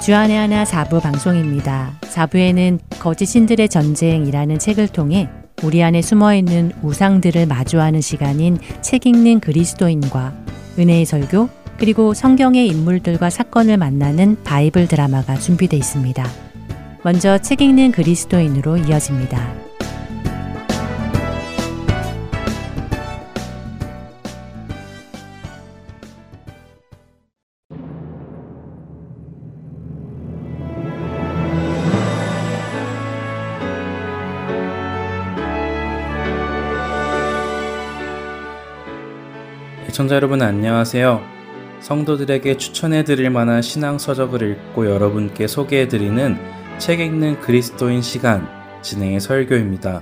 주안의 하나 4부 방송입니다. 4부에는 거짓 신들의 전쟁이라는 책을 통해 우리 안에 숨어있는 우상들을 마주하는 시간인 책 읽는 그리스도인과 은혜의 설교 그리고 성경의 인물들과 사건을 만나는 바이블 드라마가 준비되어 있습니다. 먼저 책 읽는 그리스도인으로 이어집니다. 시청자 여러분 안녕하세요. 성도들에게 추천해드릴 만한 신앙서적을 읽고 여러분께 소개해드리는 책 읽는 그리스도인 시간 진행의 설교입니다.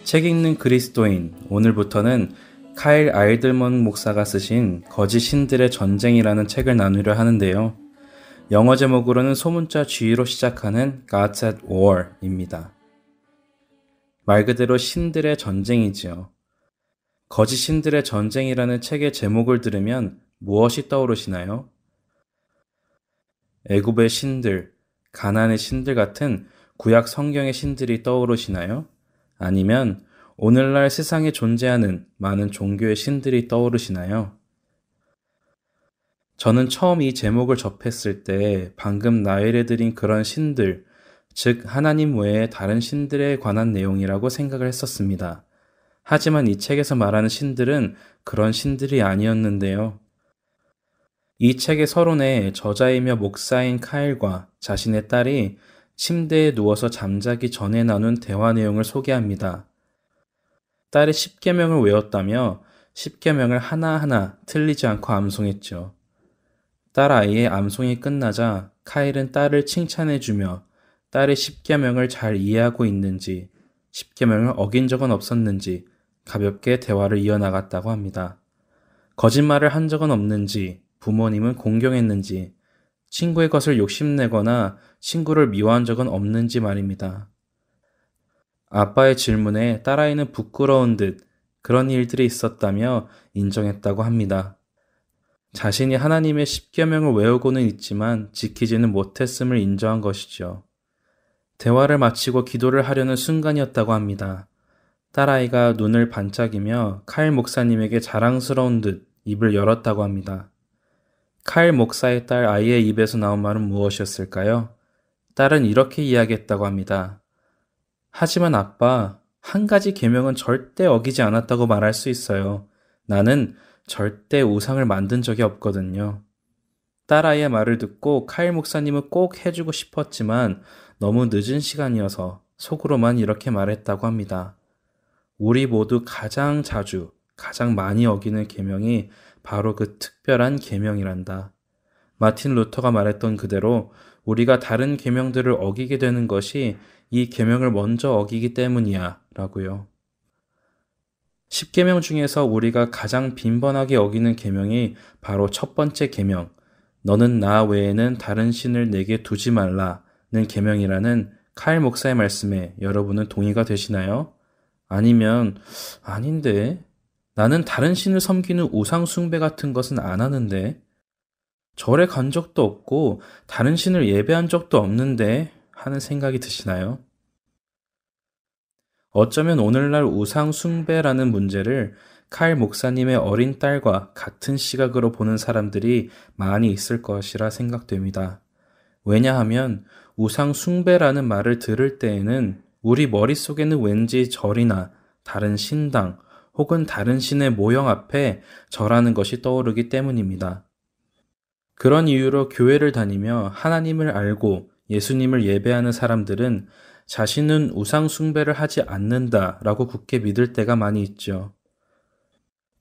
책 읽는 그리스도인, 오늘부터는 카일 알들먼 목사가 쓰신 거짓 신들의 전쟁이라는 책을 나누려 하는데요. 영어 제목으로는 소문자 G로 시작하는 Gods at War입니다. 말 그대로 신들의 전쟁이지요. 거짓 신들의 전쟁이라는 책의 제목을 들으면 무엇이 떠오르시나요? 애굽의 신들, 가나안의 신들 같은 구약 성경의 신들이 떠오르시나요? 아니면 오늘날 세상에 존재하는 많은 종교의 신들이 떠오르시나요? 저는 처음 이 제목을 접했을 때 방금 나열해드린 그런 신들, 즉 하나님 외에 다른 신들에 관한 내용이라고 생각을 했었습니다. 하지만 이 책에서 말하는 신들은 그런 신들이 아니었는데요. 이 책의 서론에 저자이며 목사인 카일과 자신의 딸이 침대에 누워서 잠자기 전에 나눈 대화 내용을 소개합니다. 딸이 10계명을 외웠다며 10계명을 하나하나 틀리지 않고 암송했죠. 딸 아이의 암송이 끝나자 카일은 딸을 칭찬해주며 딸이 10계명을 잘 이해하고 있는지, 10계명을 어긴 적은 없었는지 가볍게 대화를 이어나갔다고 합니다. 거짓말을 한 적은 없는지, 부모님은 공경했는지, 친구의 것을 욕심내거나 친구를 미워한 적은 없는지 말입니다. 아빠의 질문에 딸아이는 부끄러운 듯 그런 일들이 있었다며 인정했다고 합니다. 자신이 하나님의 10계명을 외우고는 있지만 지키지는 못했음을 인정한 것이죠. 대화를 마치고 기도를 하려는 순간이었다고 합니다. 딸아이가 눈을 반짝이며 카일 목사님에게 자랑스러운 듯 입을 열었다고 합니다. 카일 목사의 딸 아이의 입에서 나온 말은 무엇이었을까요? 딸은 이렇게 이야기했다고 합니다. 하지만 아빠, 한 가지 계명은 절대 어기지 않았다고 말할 수 있어요. 나는 절대 우상을 만든 적이 없거든요. 딸아이의 말을 듣고 카일 목사님은 꼭 해주고 싶었지만 너무 늦은 시간이어서 속으로만 이렇게 말했다고 합니다. 우리 모두 가장 자주, 가장 많이 어기는 계명이 바로 그 특별한 계명이란다. 마틴 루터가 말했던 그대로 우리가 다른 계명들을 어기게 되는 것이 이 계명을 먼저 어기기 때문이야 라고요. 10계명 중에서 우리가 가장 빈번하게 어기는 계명이 바로 첫 번째 계명, 너는 나 외에는 다른 신을 내게 두지 말라는 계명이라는 카일 목사의 말씀에 여러분은 동의가 되시나요? 아니면 아닌데 나는 다른 신을 섬기는 우상 숭배 같은 것은 안 하는데 절에 간 적도 없고 다른 신을 예배한 적도 없는데 하는 생각이 드시나요? 어쩌면 오늘날 우상 숭배라는 문제를 카일 목사님의 어린 딸과 같은 시각으로 보는 사람들이 많이 있을 것이라 생각됩니다. 왜냐하면 우상 숭배라는 말을 들을 때에는 우리 머릿속에는 왠지 절이나 다른 신당 혹은 다른 신의 모형 앞에 절하는 것이 떠오르기 때문입니다. 그런 이유로 교회를 다니며 하나님을 알고 예수님을 예배하는 사람들은 자신은 우상 숭배를 하지 않는다라고 굳게 믿을 때가 많이 있죠.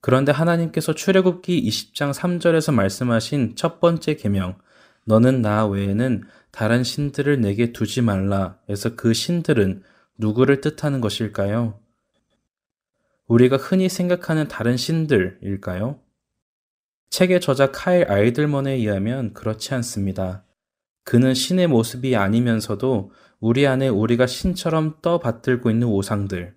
그런데 하나님께서 출애굽기 20장 3절에서 말씀하신 첫 번째 계명, 너는 나 외에는 다른 신들을 내게 두지 말라 해서 그 신들은 누구를 뜻하는 것일까요? 우리가 흔히 생각하는 다른 신들일까요? 책의 저자 카일 알들먼에 의하면 그렇지 않습니다. 그는 신의 모습이 아니면서도 우리 안에 우리가 신처럼 떠받들고 있는 우상들,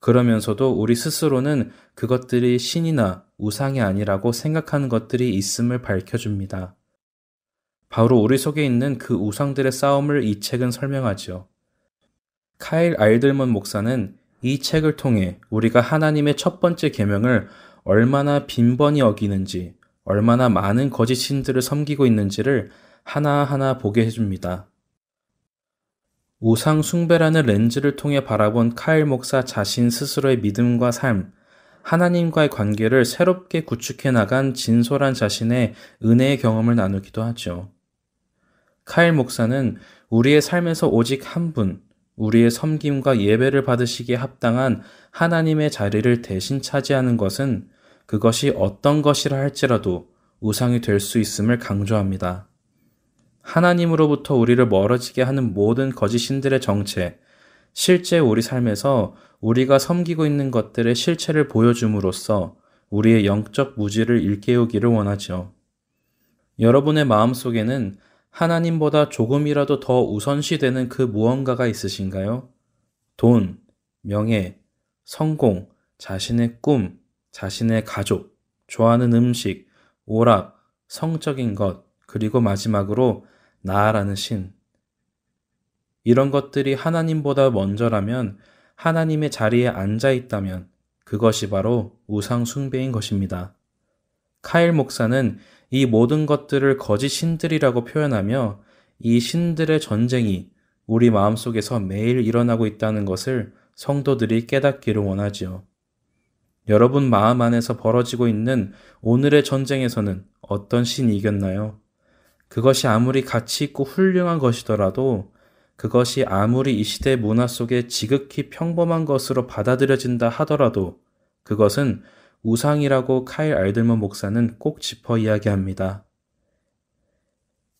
그러면서도 우리 스스로는 그것들이 신이나 우상이 아니라고 생각하는 것들이 있음을 밝혀줍니다. 바로 우리 속에 있는 그 우상들의 싸움을 이 책은 설명하지요. 카일 알들먼 목사는 이 책을 통해 우리가 하나님의 첫 번째 계명을 얼마나 빈번히 어기는지, 얼마나 많은 거짓 신들을 섬기고 있는지를 하나하나 보게 해줍니다. 우상 숭배라는 렌즈를 통해 바라본 카일 목사 자신 스스로의 믿음과 삶, 하나님과의 관계를 새롭게 구축해 나간 진솔한 자신의 은혜의 경험을 나누기도 하죠. 카일 목사는 우리의 삶에서 오직 한 분, 우리의 섬김과 예배를 받으시기에 합당한 하나님의 자리를 대신 차지하는 것은 그것이 어떤 것이라 할지라도 우상이 될 수 있음을 강조합니다. 하나님으로부터 우리를 멀어지게 하는 모든 거짓 신들의 정체, 실제 우리 삶에서 우리가 섬기고 있는 것들의 실체를 보여줌으로써 우리의 영적 무지를 일깨우기를 원하죠. 여러분의 마음속에는 하나님보다 조금이라도 더 우선시되는 그 무언가가 있으신가요? 돈, 명예, 성공, 자신의 꿈, 자신의 가족, 좋아하는 음식, 오락, 성적인 것, 그리고 마지막으로 나라는 신. 이런 것들이 하나님보다 먼저라면, 하나님의 자리에 앉아 있다면 그것이 바로 우상 숭배인 것입니다. 카일 목사는 이 모든 것들을 거짓 신들이라고 표현하며 이 신들의 전쟁이 우리 마음속에서 매일 일어나고 있다는 것을 성도들이 깨닫기를 원하지요. 여러분 마음 안에서 벌어지고 있는 오늘의 전쟁에서는 어떤 신이 이겼나요? 그것이 아무리 가치 있고 훌륭한 것이더라도, 그것이 아무리 이 시대 문화 속에 지극히 평범한 것으로 받아들여진다 하더라도 그것은 우상이라고 카일 알들먼 목사는 꼭 짚어 이야기합니다.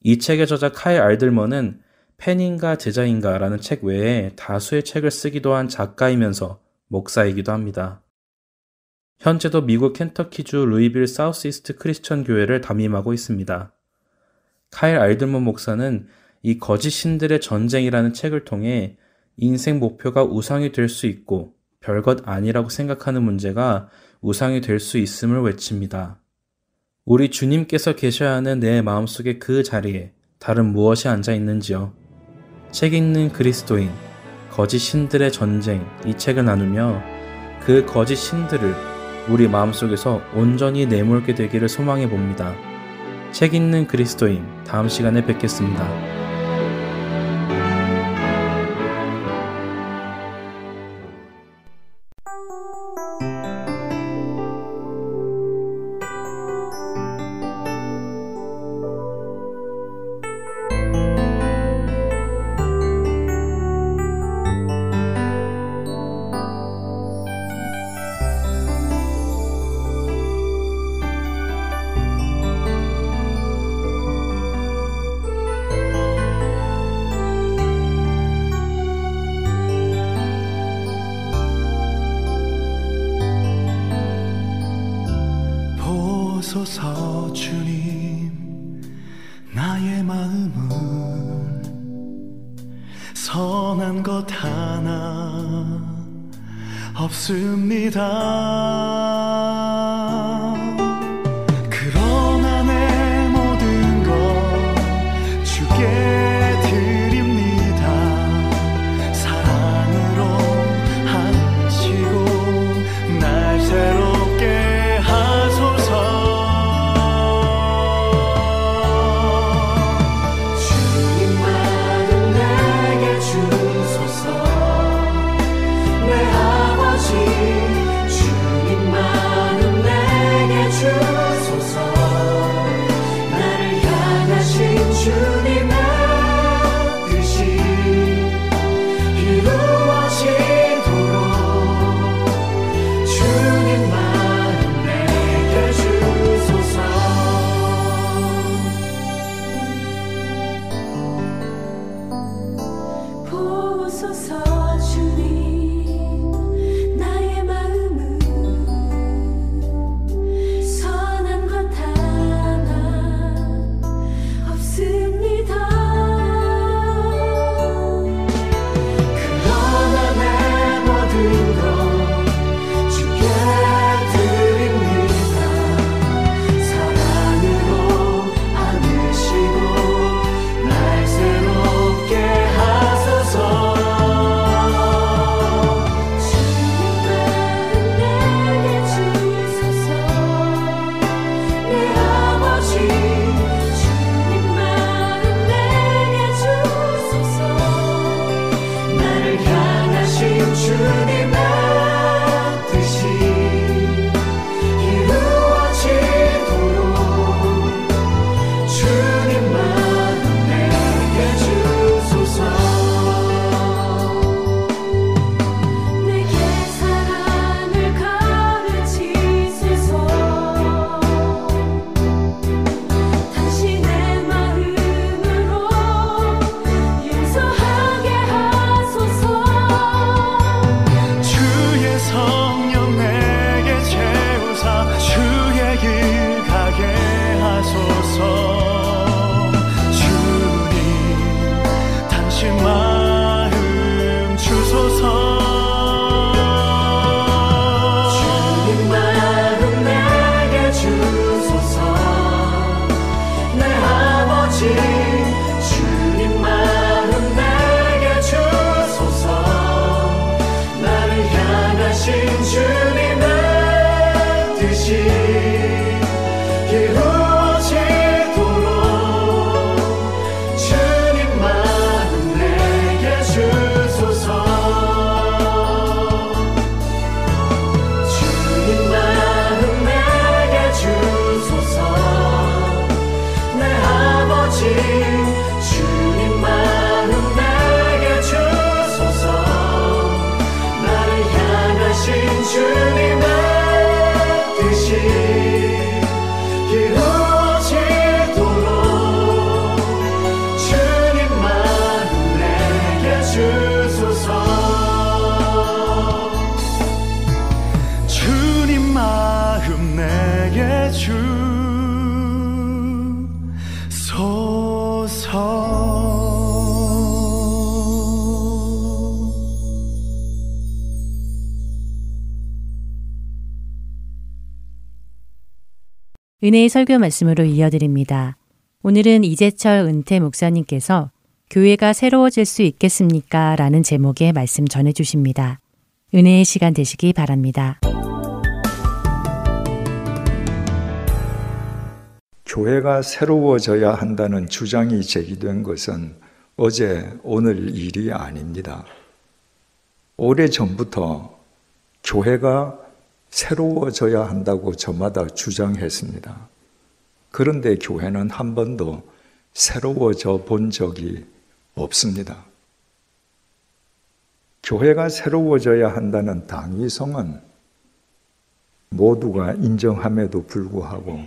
이 책의 저자 카일 알들먼은 팬인가 제자인가 라는 책 외에 다수의 책을 쓰기도 한 작가이면서 목사이기도 합니다. 현재도 미국 켄터키주 루이빌 사우스이스트 크리스천 교회를 담임하고 있습니다. 카일 알들먼 목사는 이 거짓 신들의 전쟁이라는 책을 통해 인생 목표가 우상이 될 수 있고 별것 아니라고 생각하는 문제가 우상이 될 수 있음을 외칩니다. 우리 주님께서 계셔야 하는 내 마음속의 그 자리에 다른 무엇이 앉아 있는지요? 책 읽는 그리스도인, 거짓 신들의 전쟁, 이 책을 나누며 그 거짓 신들을 우리 마음속에서 온전히 내몰게 되기를 소망해 봅니다. 책 읽는 그리스도인, 다음 시간에 뵙겠습니다. 보소서 주님, 나의 마음을 선한 것 하나 없습니다. 그러나 내 모든 것 주께 드립니다. 사랑으로 안으시고 날 새롭게 하소서. 주님만을 뜻이 이루어지도록 주님 마음 내게 주소서. 주님 마음 내게 주소서. 내 아버지 주님 마음 내게 주소서. 나를 향하신 주님의 뜻이 이루어지도록 주님 마음 내게 주소서. 주님 마음 내게 주소서. 은혜의 설교 말씀으로 이어드립니다. 오늘은 이재철 은퇴 목사님께서 교회가 새로워질 수 있겠습니까? 라는 제목의 말씀 전해주십니다. 은혜의 시간 되시기 바랍니다. 교회가 새로워져야 한다는 주장이 제기된 것은 어제 오늘 일이 아닙니다. 오래전부터 교회가 새로워져야 한다고 저마다 주장했습니다. 그런데 교회는 한 번도 새로워져 본 적이 없습니다. 교회가 새로워져야 한다는 당위성은 모두가 인정함에도 불구하고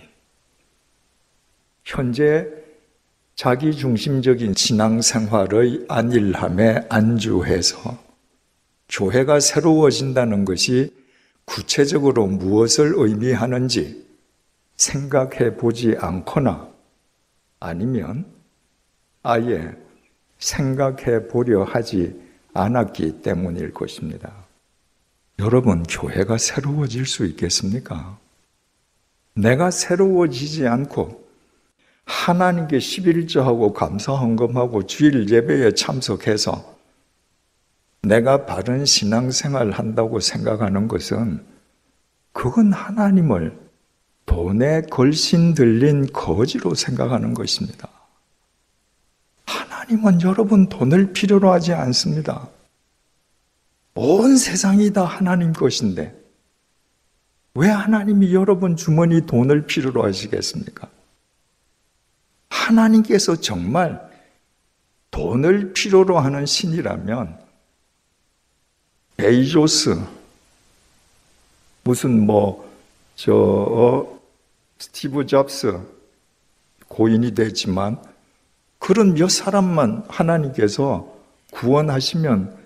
현재 자기중심적인 신앙생활의 안일함에 안주해서 교회가 새로워진다는 것이 구체적으로 무엇을 의미하는지 생각해 보지 않거나 아니면 아예 생각해 보려 하지 않았기 때문일 것입니다. 여러분, 교회가 새로워질 수 있겠습니까? 내가 새로워지지 않고 하나님께 11조하고 감사헌금하고 주일 예배에 참석해서 내가 바른 신앙생활을 한다고 생각하는 것은 그건 하나님을 돈에 걸신 들린 거지로 생각하는 것입니다. 하나님은 여러분 돈을 필요로 하지 않습니다. 온 세상이 다 하나님 것인데 왜 하나님이 여러분 주머니 돈을 필요로 하시겠습니까? 하나님께서 정말 돈을 필요로 하는 신이라면 베이조스 무슨 스티브 잡스 고인이 됐지만 그런 몇 사람만 하나님께서 구원하시면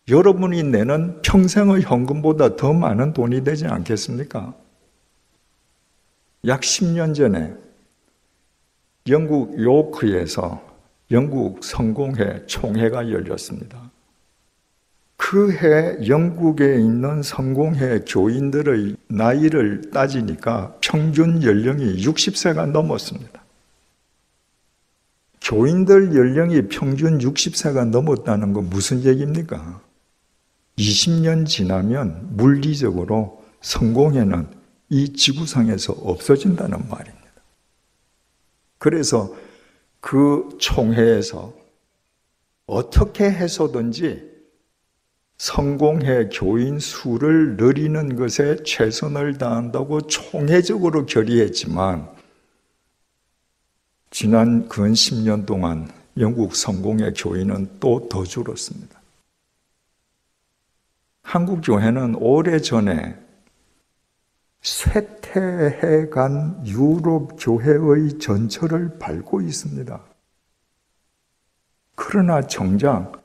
여러분이 내는 평생의 현금보다 더 많은 돈이 되지 않겠습니까? 약 10년 전에 영국 요크에서 영국 성공회 총회가 열렸습니다. 그 해 영국에 있는 성공회 교인들의 나이를 따지니까 평균 연령이 60세가 넘었습니다. 교인들 연령이 평균 60세가 넘었다는 건 무슨 얘기입니까? 20년 지나면 물리적으로 성공회는 이 지구상에서 없어진다는 말입니다. 그래서 그 총회에서 어떻게 해서든지 성공회 교인 수를 늘리는 것에 최선을 다한다고 총회적으로 결의했지만 지난 근 10년 동안 영국 성공회 교인은 또 더 줄었습니다. 한국 교회는 오래전에 쇠퇴해간 유럽 교회의 전철을 밟고 있습니다. 그러나 정작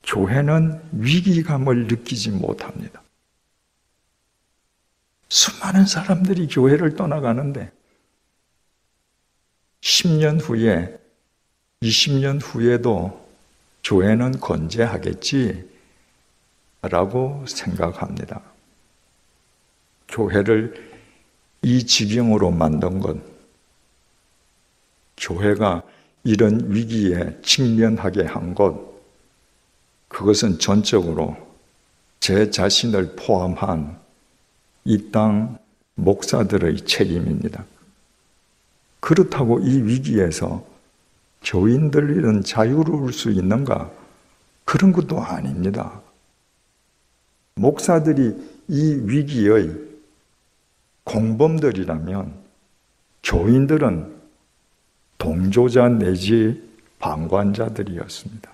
교회는 위기감을 느끼지 못합니다. 수많은 사람들이 교회를 떠나가는데 10년 후에, 20년 후에도 교회는 건재하겠지라고 생각합니다. 교회를 이 지경으로 만든 건 교회가 이런 위기에 직면하게 한 것, 그것은 전적으로 제 자신을 포함한 이 땅 목사들의 책임입니다. 그렇다고 이 위기에서 교인들은 자유로울 수 있는가? 그런 것도 아닙니다. 목사들이 이 위기의 공범들이라면 교인들은 동조자 내지 방관자들이었습니다.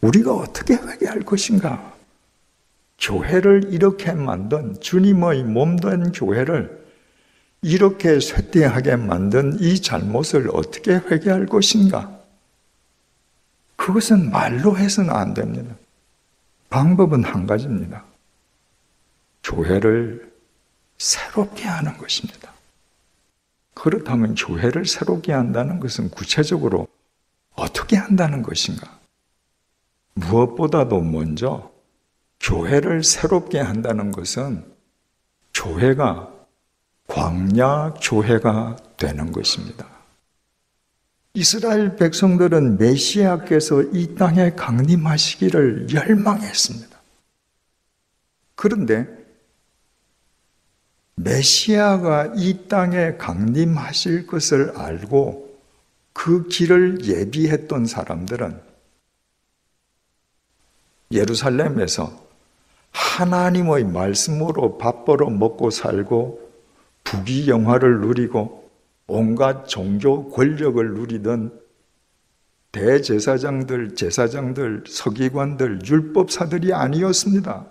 우리가 어떻게 회개할 것인가? 교회를 이렇게 만든, 주님의 몸된 교회를 이렇게 쇠퇴하게 만든 이 잘못을 어떻게 회개할 것인가? 그것은 말로 해서는 안 됩니다. 방법은 한 가지입니다. 교회를 새롭게 하는 것입니다. 그렇다면 교회를 새롭게 한다는 것은 구체적으로 어떻게 한다는 것인가? 무엇보다도 먼저 교회를 새롭게 한다는 것은 교회가 광야 교회가 되는 것입니다. 이스라엘 백성들은 메시아께서 이 땅에 강림하시기를 열망했습니다. 그런데 메시아가 이 땅에 강림하실 것을 알고 그 길을 예비했던 사람들은 예루살렘에서 하나님의 말씀으로 밥 벌어 먹고 살고 부귀영화를 누리고 온갖 종교 권력을 누리던 대제사장들, 제사장들, 서기관들, 율법사들이 아니었습니다.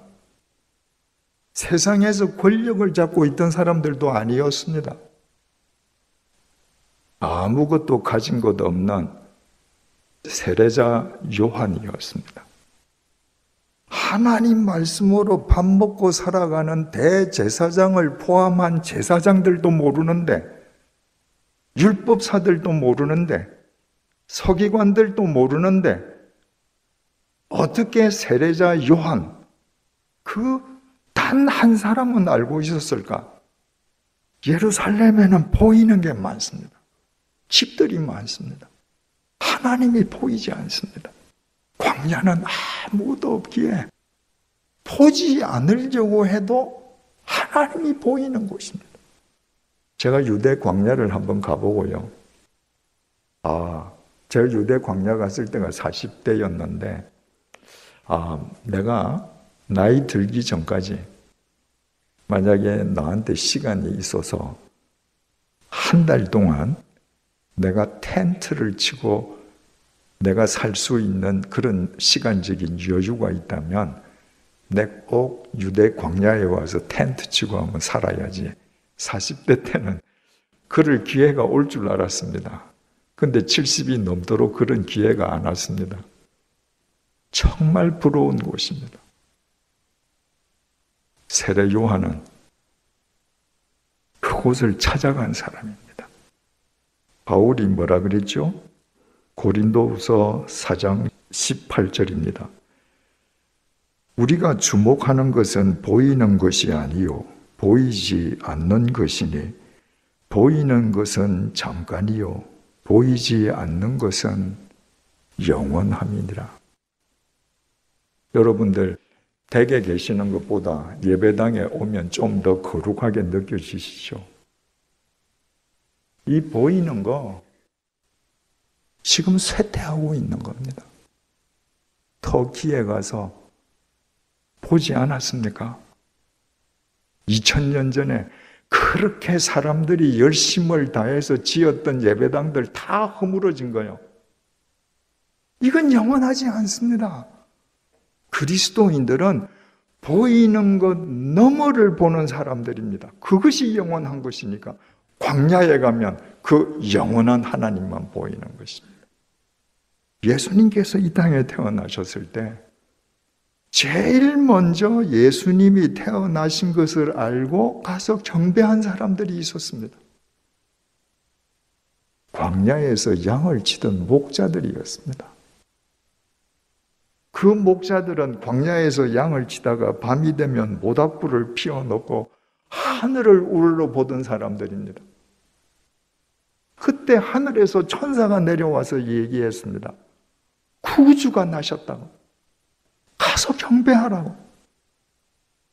세상에서 권력을 잡고 있던 사람들도 아니었습니다. 아무것도 가진 것 없는 세례자 요한이었습니다. 하나님 말씀으로 밥 먹고 살아가는 대제사장을 포함한 제사장들도 모르는데, 율법사들도 모르는데, 서기관들도 모르는데 어떻게 세례자 요한, 그 단 한 사람은 알고 있었을까? 예루살렘에는 보이는 게 많습니다. 집들이 많습니다. 하나님이 보이지 않습니다. 광야는 아무것도 없기에 보지 않으려고 해도 하나님이 보이는 곳입니다. 제가 유대 광야를 한번 가보고요. 제가 유대 광야 갔을 때가 40대였는데, 내가 나이 들기 전까지 만약에 나한테 시간이 있어서 한 달 동안 내가 텐트를 치고 내가 살 수 있는 그런 시간적인 여유가 있다면 내가 꼭 유대 광야에 와서 텐트 치고 한번 살아야지. 40대 때는 그럴 기회가 올 줄 알았습니다. 근데 70이 넘도록 그런 기회가 안 왔습니다. 정말 부러운 곳입니다. 세례 요한은 그곳을 찾아간 사람입니다. 바울이 뭐라 그랬죠? 고린도후서 4장 18절입니다. 우리가 주목하는 것은 보이는 것이 아니요 보이지 않는 것이니 보이는 것은 잠깐이요 보이지 않는 것은 영원함이니라. 여러분들 댁에 계시는 것보다 예배당에 오면 좀 더 거룩하게 느껴지시죠? 이 보이는 거 지금 쇠퇴하고 있는 겁니다. 터키에 가서 보지 않았습니까? 2000년 전에 그렇게 사람들이 열심을 다해서 지었던 예배당들 다 허물어진 거예요. 이건 영원하지 않습니다. 그리스도인들은 보이는 것 너머를 보는 사람들입니다. 그것이 영원한 것이니까 광야에 가면 그 영원한 하나님만 보이는 것입니다. 예수님께서 이 땅에 태어나셨을 때 제일 먼저 예수님이 태어나신 것을 알고 가서 경배한 사람들이 있었습니다. 광야에서 양을 치던 목자들이었습니다. 그 목자들은 광야에서 양을 치다가 밤이 되면 모닥불을 피워놓고 하늘을 우러러보던 사람들입니다. 그때 하늘에서 천사가 내려와서 얘기했습니다. 구주가 나셨다고. 가서 경배하라고.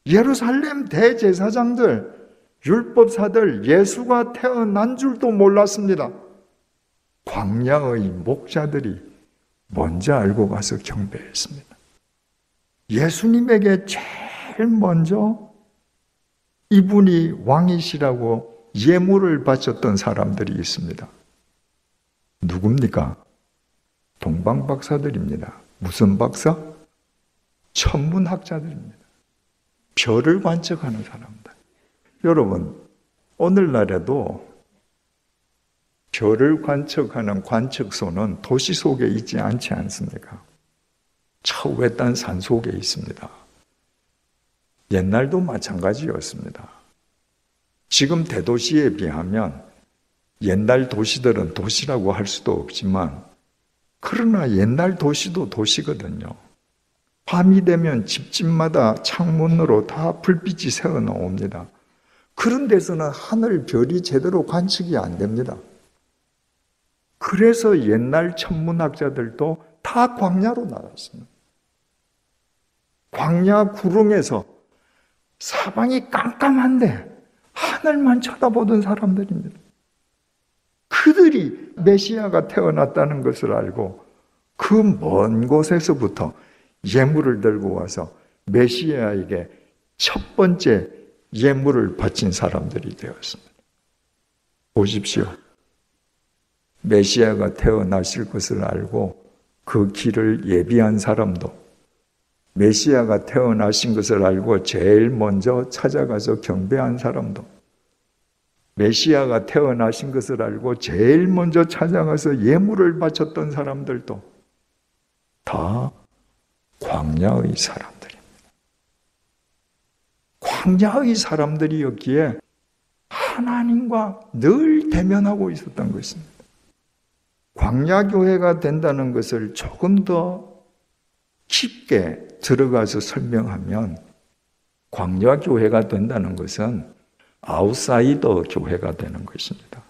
예루살렘 대제사장들, 율법사들 예수가 태어난 줄도 몰랐습니다. 광야의 목자들이 먼저 알고 가서 경배했습니다. 예수님에게 제일 먼저 이분이 왕이시라고 예물을 바쳤던 사람들이 있습니다. 누굽니까? 동방박사들입니다. 무슨 박사? 천문학자들입니다. 별을 관측하는 사람들. 여러분, 오늘날에도 별을 관측하는 관측소는 도시 속에 있지 않지 않습니까? 저 외딴 산 속에 있습니다. 옛날도 마찬가지였습니다. 지금 대도시에 비하면 옛날 도시들은 도시라고 할 수도 없지만, 그러나 옛날 도시도 도시거든요. 밤이 되면 집집마다 창문으로 다 불빛이 새어 나옵니다. 그런 데서는 하늘 별이 제대로 관측이 안 됩니다. 그래서 옛날 천문학자들도 다 광야로 나갔습니다. 광야 구릉에서 사방이 깜깜한데 하늘만 쳐다보던 사람들입니다. 그들이 메시아가 태어났다는 것을 알고 그 먼 곳에서부터 예물을 들고 와서 메시아에게 첫 번째 예물을 바친 사람들이 되었습니다. 보십시오. 메시아가 태어나실 것을 알고 그 길을 예비한 사람도, 메시아가 태어나신 것을 알고 제일 먼저 찾아가서 경배한 사람도, 메시아가 태어나신 것을 알고 제일 먼저 찾아가서 예물을 바쳤던 사람들도 다 광야의 사람들입니다. 광야의 사람들이었기에 하나님과 늘 대면하고 있었던 것입니다. 광야교회가 된다는 것을 조금 더 깊게 들어가서 설명하면, 광야교회가 된다는 것은 아웃사이더 교회가 되는 것입니다.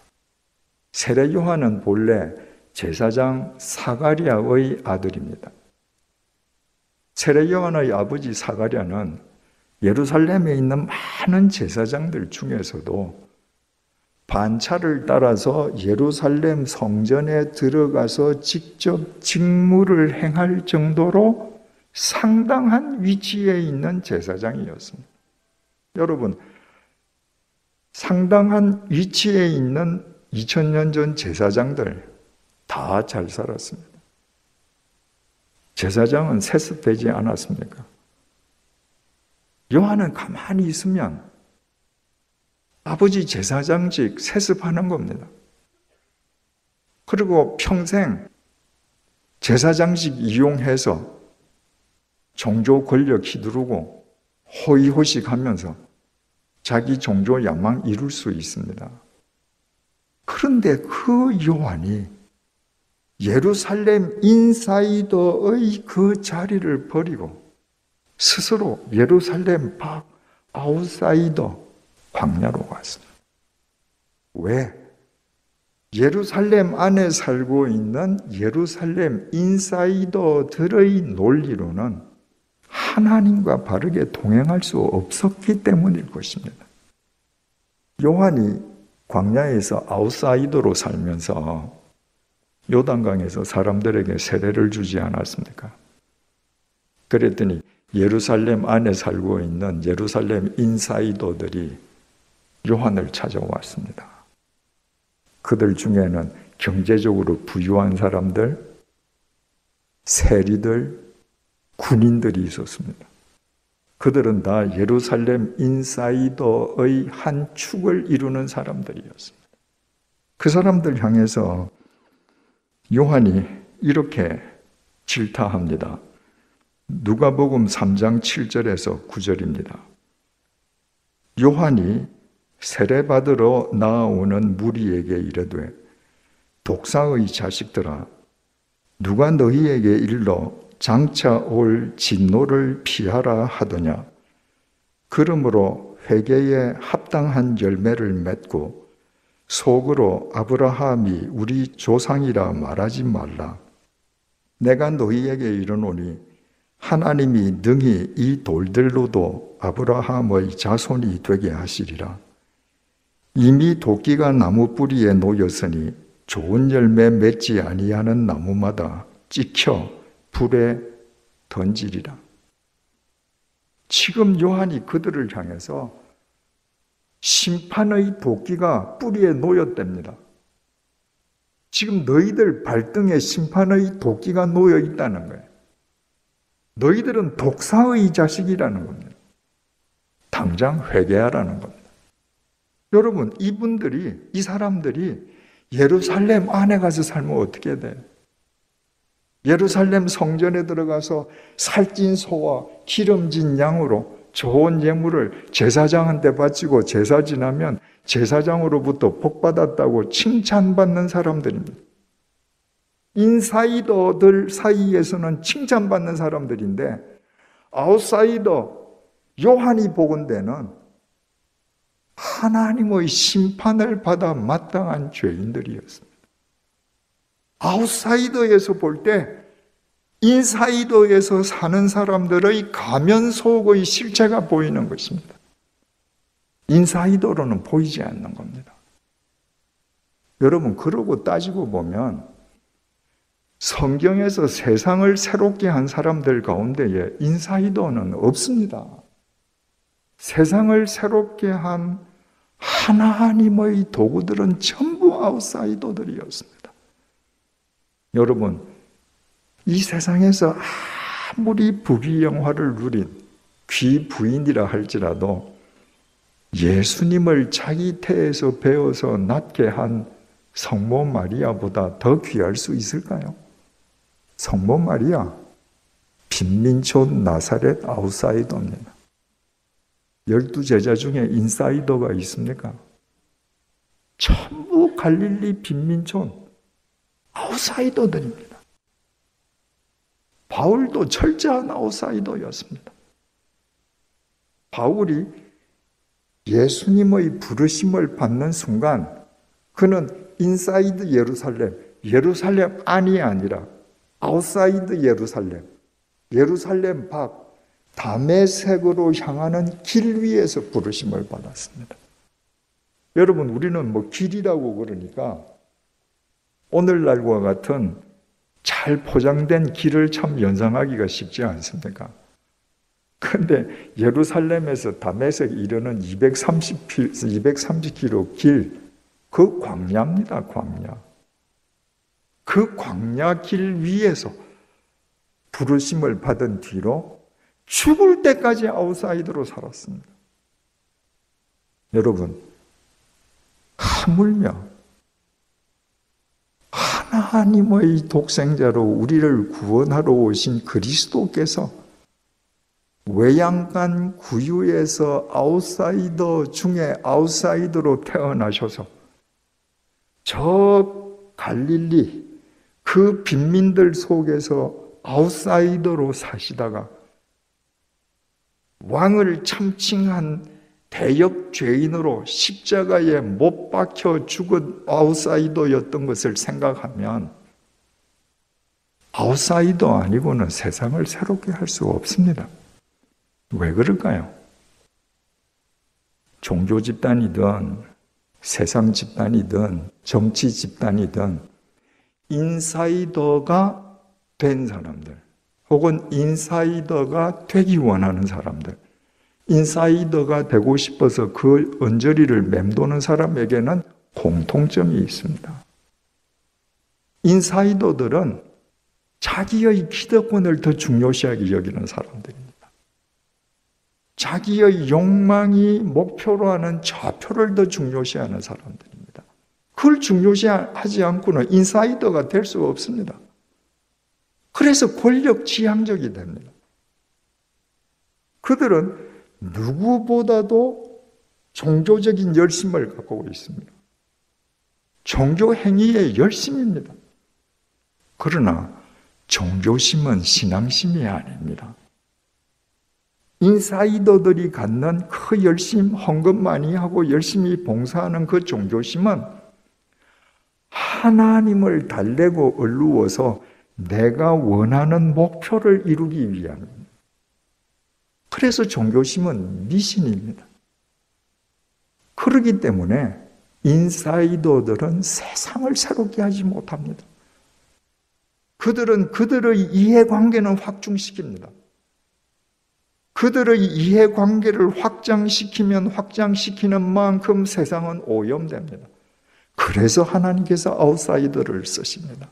세례 요한은 본래 제사장 사가랴의 아들입니다. 세례 요한의 아버지 사가랴는 예루살렘에 있는 많은 제사장들 중에서도 반차를 따라서 예루살렘 성전에 들어가서 직접 직무를 행할 정도로 상당한 위치에 있는 제사장이었습니다. 여러분, 상당한 위치에 있는 2000년 전 제사장들 다 잘 살았습니다. 제사장은 세습되지 않았습니까? 요한은 가만히 있으면 아버지 제사장직 세습하는 겁니다. 그리고 평생 제사장직 이용해서 종교 권력 휘두르고 호의호식하면서 자기 종교 야망 이룰 수 있습니다. 그런데 그 요한이 예루살렘 인사이더의 그 자리를 버리고 스스로 예루살렘 밖 아웃사이더 광야로 갔습니다. 왜? 예루살렘 안에 살고 있는 예루살렘 인사이더들의 논리로는 하나님과 바르게 동행할 수 없었기 때문일 것입니다. 요한이 광야에서 아웃사이더로 살면서 요단강에서 사람들에게 세례를 주지 않았습니까? 그랬더니 예루살렘 안에 살고 있는 예루살렘 인사이더들이 요한을 찾아왔습니다. 그들 중에는 경제적으로 부유한 사람들, 세리들, 군인들이 있었습니다. 그들은 다 예루살렘 인사이더의 한 축을 이루는 사람들이었습니다. 그 사람들 향해서 요한이 이렇게 질타합니다. 누가복음 3장 7절에서 9절입니다. 요한이 세례받으러 나아오는 무리에게 이르되 독사의 자식들아, 누가 너희에게 일러 장차 올 진노를 피하라 하더냐. 그러므로 회개에 합당한 열매를 맺고 속으로 아브라함이 우리 조상이라 말하지 말라. 내가 너희에게 이르노니 하나님이 능히 이 돌들로도 아브라함의 자손이 되게 하시리라. 이미 도끼가 나무 뿌리에 놓였으니 좋은 열매 맺지 아니하는 나무마다 찍혀 불에 던지리라. 지금 요한이 그들을 향해서 심판의 도끼가 뿌리에 놓였답니다. 지금 너희들 발등에 심판의 도끼가 놓여 있다는 거예요. 너희들은 독사의 자식이라는 겁니다. 당장 회개하라는 겁니다. 여러분, 이 사람들이 예루살렘 안에 가서 살면 어떻게 돼요? 예루살렘 성전에 들어가서 살찐 소와 기름진 양으로 좋은 예물을 제사장한테 바치고 제사 지나면 제사장으로부터 복받았다고 칭찬받는 사람들입니다. 인사이더들 사이에서는 칭찬받는 사람들인데 아웃사이더 요한이 보건대는 하나님의 심판을 받아 마땅한 죄인들이었습니다. 아웃사이더에서 볼 때 인사이더에서 사는 사람들의 가면 속의 실체가 보이는 것입니다. 인사이더로는 보이지 않는 겁니다. 여러분, 그러고 따지고 보면 성경에서 세상을 새롭게 한 사람들 가운데에 인사이더는 없습니다. 세상을 새롭게 한 하나님의 도구들은 전부 아웃사이더들이었습니다. 여러분, 이 세상에서 아무리 부귀영화를 누린 귀부인이라 할지라도 예수님을 자기 태에서 배워서 낳게 한 성모 마리아보다 더 귀할 수 있을까요? 성모 마리아, 빈민촌 나사렛 아웃사이더입니다. 12제자 중에 인사이더가 있습니까? 전부 갈릴리 빈민촌 아웃사이더들입니다. 바울도 철저한 아웃사이더였습니다. 바울이 예수님의 부르심을 받는 순간 그는 인사이드 예루살렘 안이 아니라 아웃사이드 예루살렘 밖 다메섹으로 향하는 길 위에서 부르심을 받았습니다. 여러분, 우리는 길이라고 그러니까 오늘날과 같은 잘 포장된 길을 참 연상하기가 쉽지 않습니까? 그런데 예루살렘에서 다메섹 이르는 230km 길, 그 광야입니다, 광야. 그 광야 길 위에서 부르심을 받은 뒤로 죽을 때까지 아웃사이더로 살았습니다. 여러분, 하물며 하나님의 독생자로 우리를 구원하러 오신 그리스도께서 외양간 구유에서 아웃사이더 중에 아웃사이더로 태어나셔서 저 갈릴리 그 빈민들 속에서 아웃사이더로 사시다가 왕을 참칭한 대역 죄인으로 십자가에 못 박혀 죽은 아웃사이더였던 것을 생각하면 아웃사이더 아니고는 세상을 새롭게 할 수 없습니다. 왜 그럴까요? 종교 집단이든 세상 집단이든 정치 집단이든 인사이더가 된 사람들 혹은 인사이더가 되기 원하는 사람들, 인사이더가 되고 싶어서 그 언저리를 맴도는 사람에게는 공통점이 있습니다. 인사이더들은 자기의 기득권을 더 중요시하게 여기는 사람들입니다. 자기의 욕망이 목표로 하는 좌표를 더 중요시하는 사람들입니다. 그걸 중요시하지 않고는 인사이더가 될 수가 없습니다. 그래서 권력 지향적이 됩니다. 그들은 누구보다도 종교적인 열심을 갖고 있습니다. 종교 행위의 열심입니다. 그러나 종교심은 신앙심이 아닙니다. 인사이더들이 갖는 그 열심, 헌금 많이 하고 열심히 봉사하는 그 종교심은 하나님을 달래고 얼루어서 내가 원하는 목표를 이루기 위함입니다. 그래서 종교심은 미신입니다. 그렇기 때문에 인사이더들은 세상을 새롭게 하지 못합니다. 그들은 그들의 이해관계는 확충시킵니다. 그들의 이해관계를 확장시키면 확장시키는 만큼 세상은 오염됩니다. 그래서 하나님께서 아웃사이더를 쓰십니다.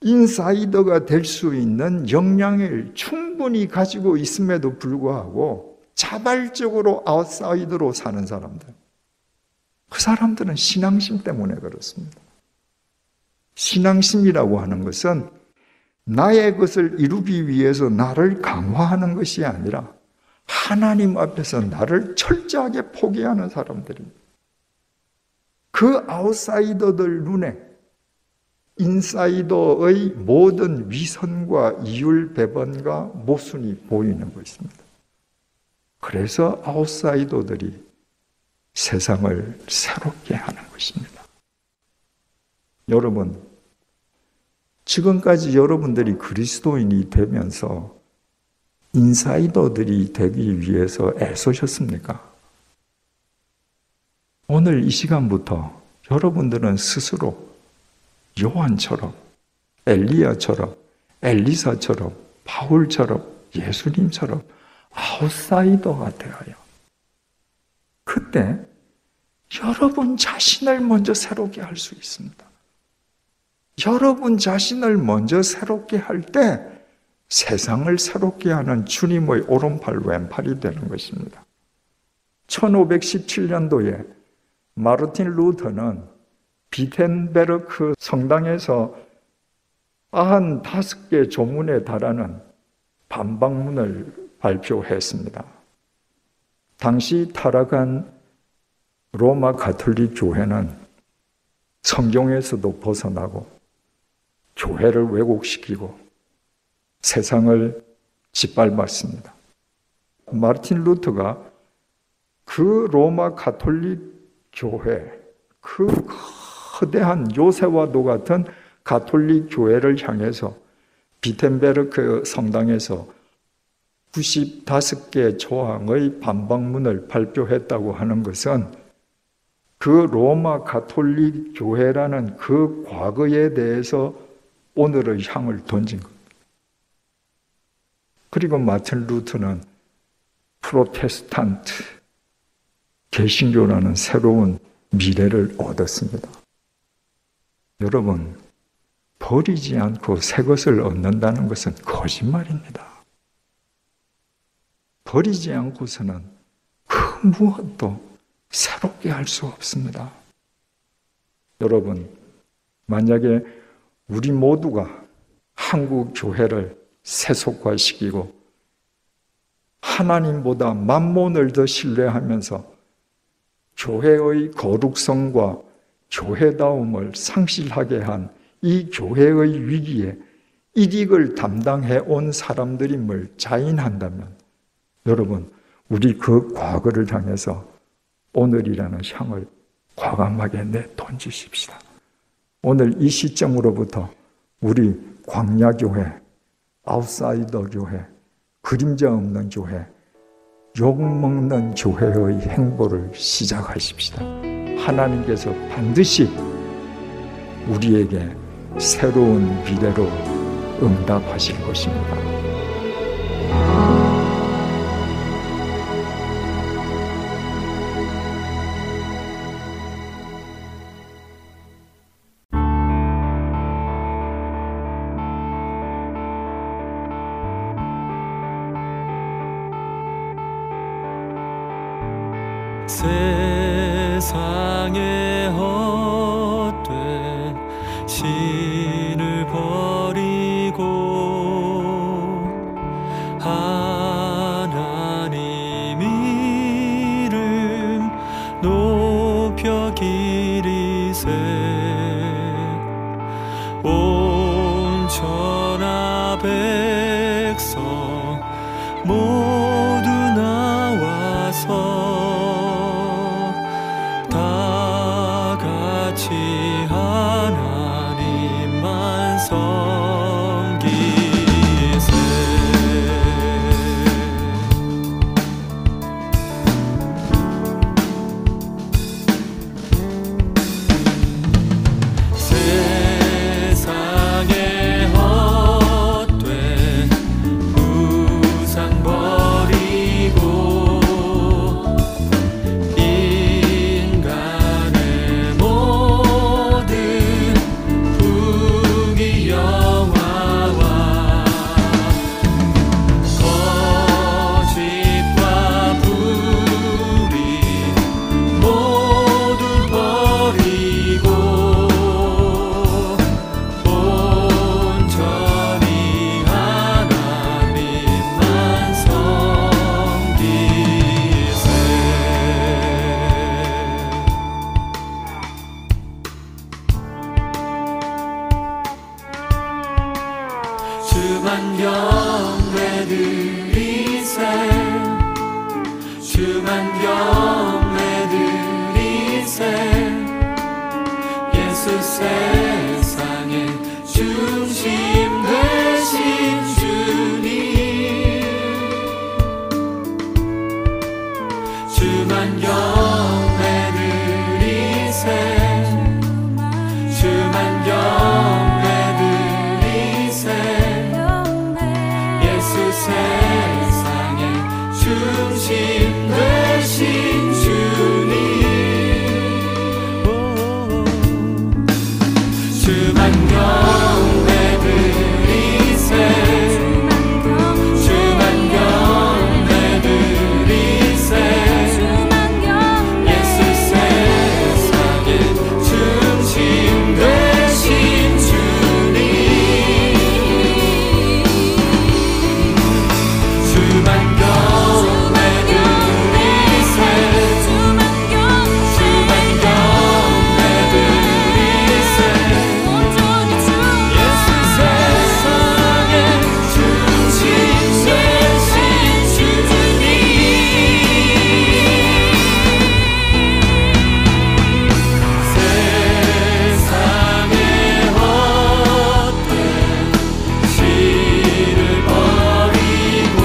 인사이더가 될 수 있는 역량을 충분히 가지고 있음에도 불구하고 자발적으로 아웃사이더로 사는 사람들, 그 사람들은 신앙심 때문에 그렇습니다. 신앙심이라고 하는 것은 나의 것을 이루기 위해서 나를 강화하는 것이 아니라 하나님 앞에서 나를 철저하게 포기하는 사람들입니다. 그 아웃사이더들 눈에 인사이더의 모든 위선과 이율배반과 모순이 보이는 것입니다. 그래서 아웃사이더들이 세상을 새롭게 하는 것입니다. 여러분, 지금까지 여러분들이 그리스도인이 되면서 인사이더들이 되기 위해서 애쓰셨습니까? 오늘 이 시간부터 여러분들은 스스로 요한처럼, 엘리야처럼, 엘리사처럼, 바울처럼, 예수님처럼 아웃사이더가 되어요. 그때 여러분 자신을 먼저 새롭게 할 수 있습니다. 여러분 자신을 먼저 새롭게 할 때 세상을 새롭게 하는 주님의 오른팔 왼팔이 되는 것입니다. 1517년도에 마르틴 루터는 비텐베르크 성당에서 95개 조문에 달하는 반박문을 발표했습니다. 당시 타락한 로마 가톨릭 교회는 성경에서도 벗어나고 교회를 왜곡시키고 세상을 짓밟았습니다. 마르틴 루터가 그 로마 가톨릭 교회, 그 거대한 요새와도 같은 가톨릭 교회를 향해서 비텐베르크 성당에서 95개 조항의 반박문을 발표했다고 하는 것은 그 로마 가톨릭 교회라는 그 과거에 대해서 오늘의 향을 던진 겁니다. 그리고 마틴 루터는 프로테스탄트, 개신교라는 새로운 미래를 얻었습니다. 여러분, 버리지 않고 새 것을 얻는다는 것은 거짓말입니다. 버리지 않고서는 그 무엇도 새롭게 할 수 없습니다. 여러분, 만약에 우리 모두가 한국 교회를 세속화시키고 하나님보다 만몬을 더 신뢰하면서 교회의 거룩성과 교회다움을 상실하게 한 이 교회의 위기에 이익을 담당해 온 사람들임을 자인한다면 여러분, 우리 그 과거를 향해서 오늘이라는 향을 과감하게 내던지십시다. 오늘 이 시점으로부터 우리 광야교회, 아웃사이더 교회, 그림자 없는 교회, 욕먹는 교회의 행보를 시작하십시다. 하나님께서 반드시 우리에게 새로운 미래로 응답하실 것입니다. 세상에 헛된 신을 버리고 하나님 이름 높여 기리세 온 천하 백성 모두 나와서 하나님만 섬기세. 중심 되신 주님 주만 경배드리세 주만 경배드리세 예수 세상의 중심 되신 주님 주만 경배드리세 주만 경배드리세 예수 세상의 중심 되신 주님 주만 경배드리세 주만 경배드리세 예수 세상의 중심 되신 주님 세상의 헛된 시를 버리고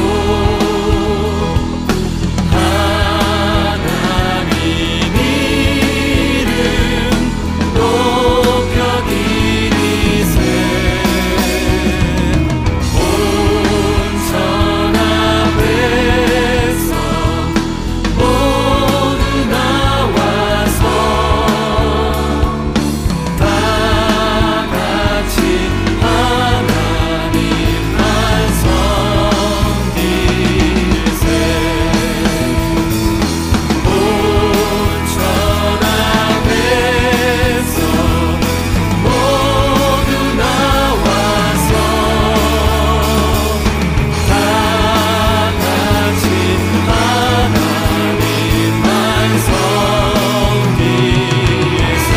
하나님 이름 높여 기리세 온천하 백성 모두 나와서 다 같이 하나님 반성 빌세 온천하 백성 모두 나와서 다 같이 하나님 반성 빌세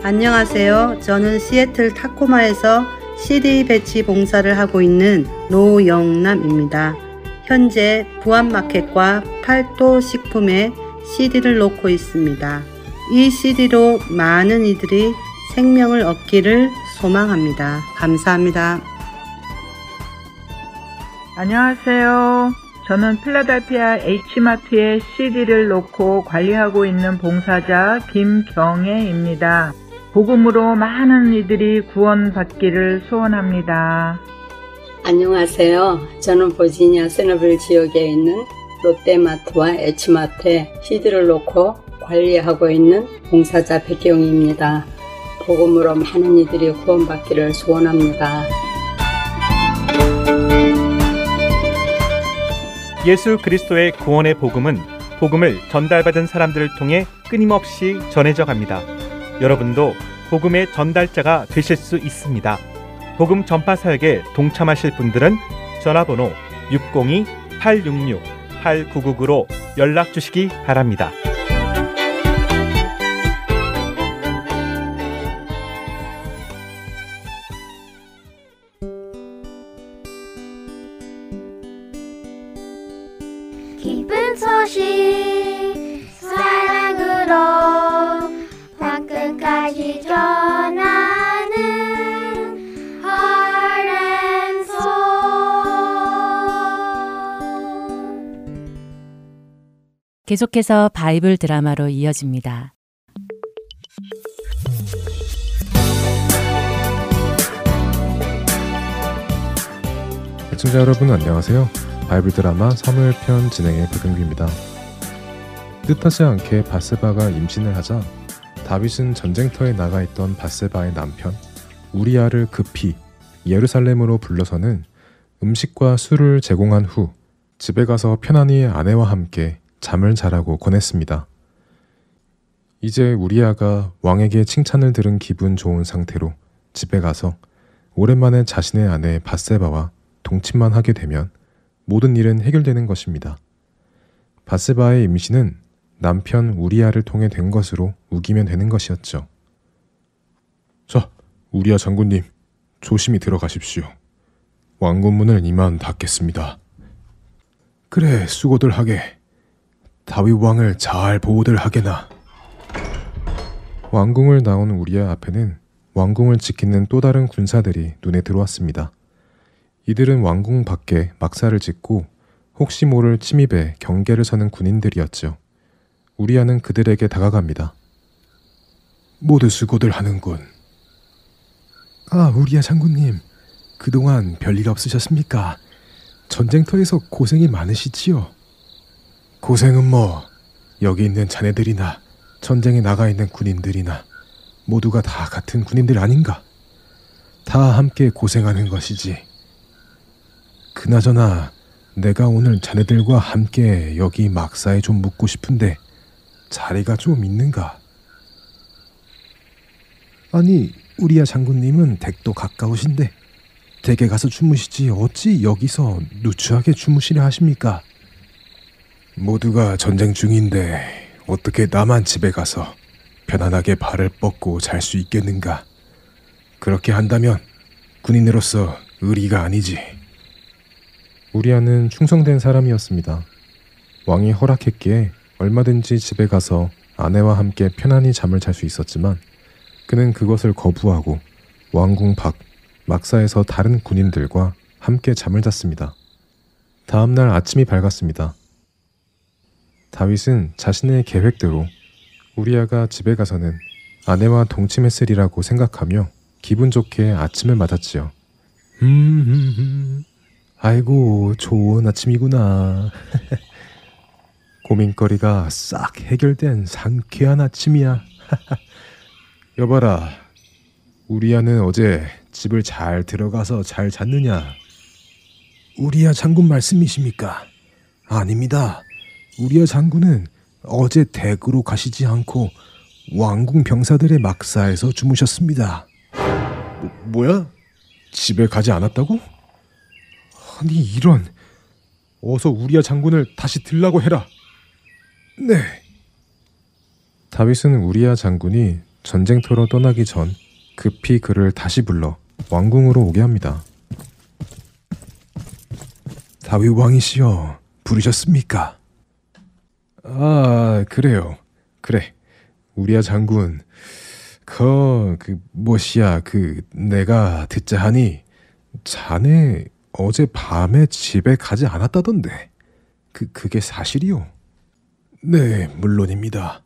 안녕하세요. 저는 시애틀 타코마에서 CD 배치 봉사를 하고 있는 노영남입니다. 현재 부안마켓과 팔도 식품에 CD를 놓고 있습니다. 이 CD로 많은 이들이 생명을 얻기를 소망합니다. 감사합니다. 안녕하세요. 저는 필라델피아 H마트에 CD를 놓고 관리하고 있는 봉사자 김경애입니다. 복음으로 많은 이들이 구원받기를 소원합니다. 안녕하세요. 저는 버지니아 세너빌 지역에 있는 롯데마트와 H마트에 CD를 놓고 관리하고 있는 봉사자 백경입니다. 복음으로 많은 이들이 구원받기를 소원합니다. 예수 그리스도의 구원의 복음은 복음을 전달받은 사람들을 통해 끊임없이 전해져 갑니다. 여러분도 복음의 전달자가 되실 수 있습니다. 복음 전파 사역에 동참하실 분들은 전화번호 602-866-8999로 연락 주시기 바랍니다. 기쁜 소식 사랑으로 땅끝까지 전하는 하렌소. 계속해서 바이블 드라마로 이어집니다. 시청자 여러분 안녕하세요. 바이블 드라마 사무엘편 진행의 박은규입니다. 뜻하지 않게 밧세바가 임신을 하자 다윗은 전쟁터에 나가 있던 밧세바의 남편 우리아를 급히 예루살렘으로 불러서는 음식과 술을 제공한 후 집에 가서 편안히 아내와 함께 잠을 자라고 권했습니다. 이제 우리아가 왕에게 칭찬을 들은 기분 좋은 상태로 집에 가서 오랜만에 자신의 아내 밧세바와 동침만 하게 되면 모든 일은 해결되는 것입니다. 밧세바의 임신은 남편 우리아를 통해 된 것으로 우기면 되는 것이었죠. 자, 우리아 장군님, 조심히 들어가십시오. 왕궁문을 이만 닫겠습니다. 그래, 수고들 하게. 다윗 왕을 잘 보호들 하게나. 왕궁을 나온 우리아 앞에는 왕궁을 지키는 또 다른 군사들이 눈에 들어왔습니다. 이들은 왕궁 밖에 막사를 짓고 혹시 모를 침입에 경계를 서는 군인들이었죠. 우리아는 그들에게 다가갑니다. 모두 수고들 하는군. 아, 우리아 장군님, 그동안 별일 없으셨습니까? 전쟁터에서 고생이 많으시지요? 고생은 뭐, 여기 있는 자네들이나 전쟁에 나가 있는 군인들이나 모두가 다 같은 군인들 아닌가? 다 함께 고생하는 것이지. 그나저나 내가 오늘 자네들과 함께 여기 막사에 좀 묵고 싶은데 자리가 좀 있는가? 아니, 우리아 장군님은 댁도 가까우신데 댁에 가서 주무시지 어찌 여기서 누추하게 주무시려 하십니까? 모두가 전쟁 중인데 어떻게 나만 집에 가서 편안하게 발을 뻗고 잘 수 있겠는가? 그렇게 한다면 군인으로서 의리가 아니지. 우리아는 충성된 사람이었습니다. 왕이 허락했기에 얼마든지 집에 가서 아내와 함께 편안히 잠을 잘 수 있었지만 그는 그것을 거부하고 왕궁 밖 막사에서 다른 군인들과 함께 잠을 잤습니다. 다음 날 아침이 밝았습니다. 다윗은 자신의 계획대로 우리아가 집에 가서는 아내와 동침했으리라고 생각하며 기분 좋게 아침을 맞았지요. 아이고, 좋은 아침이구나. 고민거리가 싹 해결된 상쾌한 아침이야. 여봐라, 우리아는 어제 집을 잘 들어가서 잘 잤느냐? 우리아 장군 말씀이십니까? 아닙니다. 우리아 장군은 어제 댁으로 가시지 않고 왕궁 병사들의 막사에서 주무셨습니다. 뭐야? 집에 가지 않았다고? 아니, 이런. 어서 우리아 장군을 다시 들라고 해라. 네. 다윗은 우리아 장군이 전쟁터로 떠나기 전 급히 그를 다시 불러 왕궁으로 오게 합니다. 다윗 왕이시여, 부르셨습니까? 아, 그래요. 그래. 우리아 장군, 뭐시야, 내가 듣자 하니 자네 어제 밤에 집에 가지 않았다던데. 그게 사실이요? 네, 물론입니다.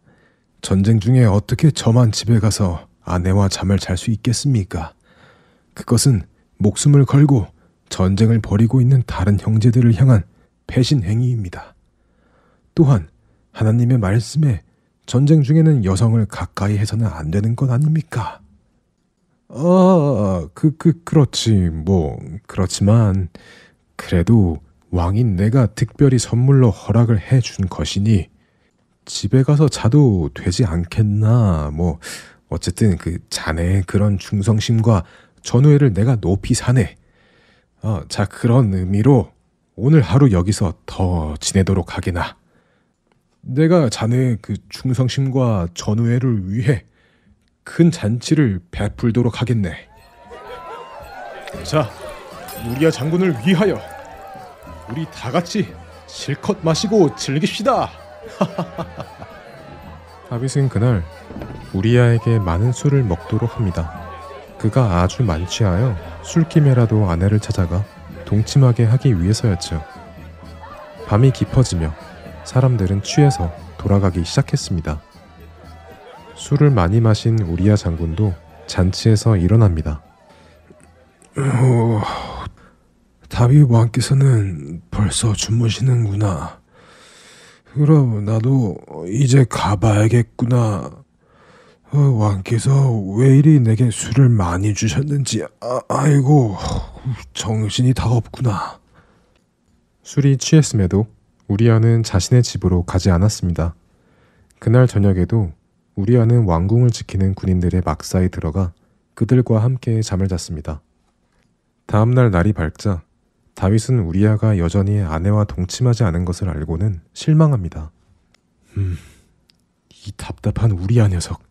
전쟁 중에 어떻게 저만 집에 가서 아내와 잠을 잘 수 있겠습니까? 그것은 목숨을 걸고 전쟁을 벌이고 있는 다른 형제들을 향한 배신 행위입니다. 또한 하나님의 말씀에 전쟁 중에는 여성을 가까이 해서는 안 되는 것 아닙니까? 그렇지. 뭐, 그렇지만, 그래도 왕인 내가 특별히 선물로 허락을 해준 것이니, 집에 가서 자도 되지 않겠나. 뭐, 어쨌든 자네의 그런 충성심과 전우애를 내가 높이 사네. 자, 그런 의미로 오늘 하루 여기서 더 지내도록 하게나. 내가 자네의 충성심과 전우애를 위해 큰 잔치를 베풀도록 하겠네. 자, 우리아 장군을 위하여 우리 다 같이 실컷 마시고 즐깁시다. 다윗은 그날 우리아에게 많은 술을 먹도록 합니다. 그가 아주 만취하여 술김에라도 아내를 찾아가 동침하게 하기 위해서였죠. 밤이 깊어지며 사람들은 취해서 돌아가기 시작했습니다. 술을 많이 마신 우리아 장군도 잔치에서 일어납니다. 다윗 왕께서는 벌써 주무시는구나. 그럼 나도 이제 가봐야겠구나. 왕께서 왜 이리 내게 술을 많이 주셨는지 아이고, 정신이 다 없구나. 술이 취했음에도 우리아는 자신의 집으로 가지 않았습니다. 그날 저녁에도 우리아는 왕궁을 지키는 군인들의 막사에 들어가 그들과 함께 잠을 잤습니다. 다음날 날이 밝자 다윗은 우리아가 여전히 아내와 동침하지 않은 것을 알고는 실망합니다. 이 답답한 우리아 녀석.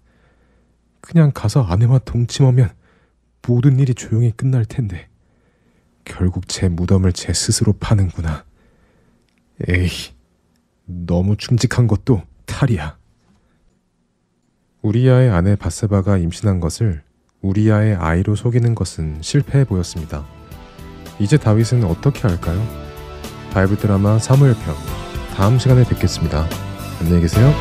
그냥 가서 아내와 동침하면 모든 일이 조용히 끝날 텐데 결국 제 무덤을 제 스스로 파는구나. 에이, 너무 충직한 것도 탈이야. 우리아의 아내 바세바가 임신한 것을 우리아의 아이로 속이는 것은 실패해 보였습니다. 이제 다윗은 어떻게 할까요? 바이블 드라마 사무엘 편 다음 시간에 뵙겠습니다. 안녕히 계세요.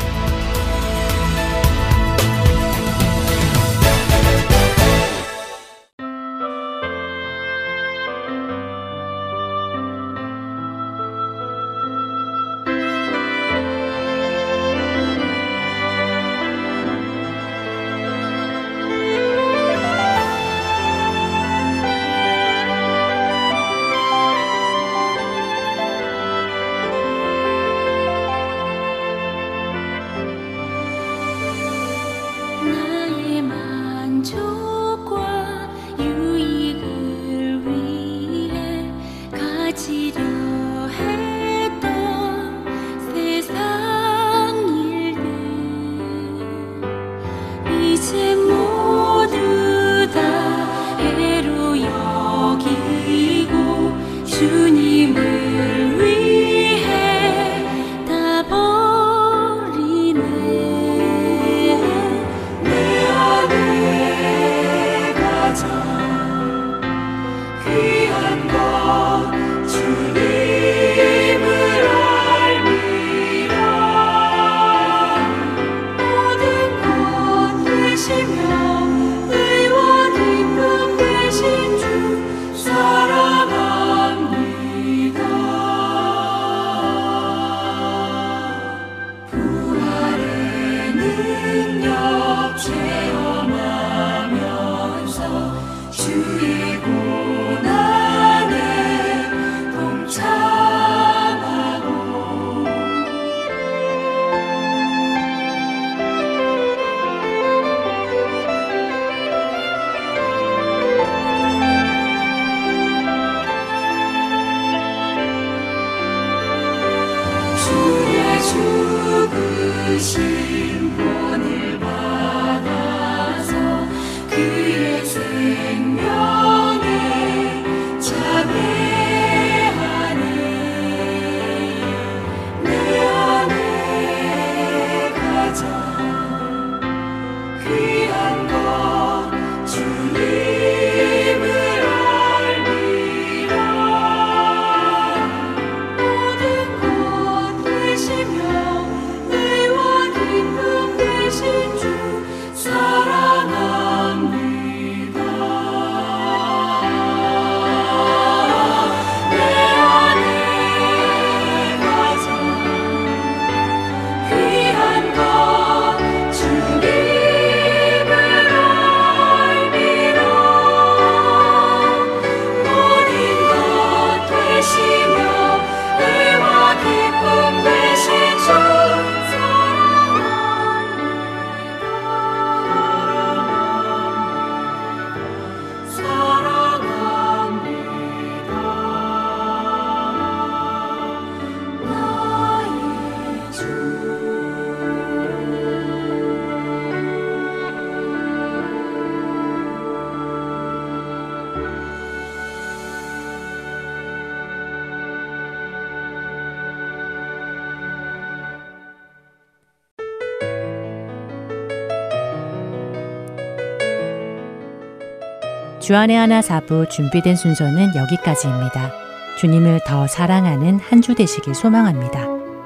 주안의 하나 4부 준비된 순서는 여기까지입니다. 주님을 더 사랑하는 한 주 되시길 소망합니다.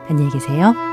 안녕히 계세요.